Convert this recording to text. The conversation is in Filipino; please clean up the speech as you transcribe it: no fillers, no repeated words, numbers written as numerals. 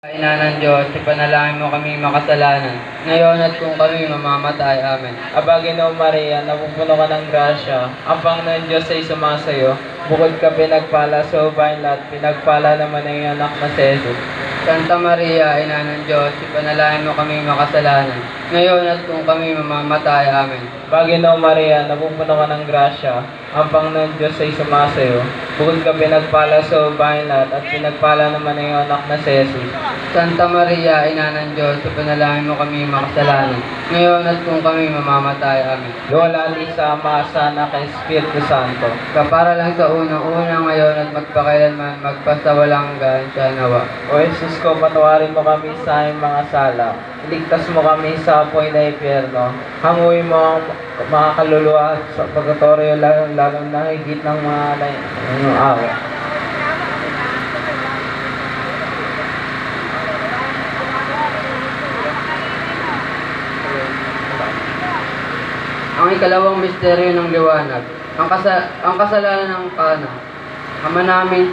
Ina ng Diyos, ipanalangin mo kami makasalanan, ngayon at kung kami mamamatay. Amen. Aba, Ginoong Maria, napupuno ka ng grasya. Ang Panginoon Diyos ay sumasayo. Bukod ka pinagpala sa babaeng lahat, pinagpala naman ang iyong anak na si Jesus. Santa Maria, Ina ng Diyos, ipanalangin mo kami makasalanan, ngayon at kung kami mamamatay. Amen. Aba, Ginoong Maria, napupuno ka ng grasya. Ang Panginoon Diyos ay sumasayo. Bukod ka pinagpala sa babaeng lahat, at pinagpala naman ang iyong anak na si Jesus. Santa Maria, Ina ng Diyos, ipanalangin mo kami makasalanan, ngayon at kung kami mamamatay. Amen. Luwalhati sa Ama, sa Anak, at Espiritu Santo. Kapara lang sa unang-una ngayon at magpakailanman, magpasawalang hanggan. Siya nawa. O Jesus ko, patawarin mo kami sa aming mga sala. Iligtas mo kami sa apoy na impyerno. Hanguin mo ang mga kaluluwa sa pagkatoryo, lalo na higit ng mga awa. Ang ikalawang misteryo ng liwanag, ang kasalanan ng Kana. Ama namin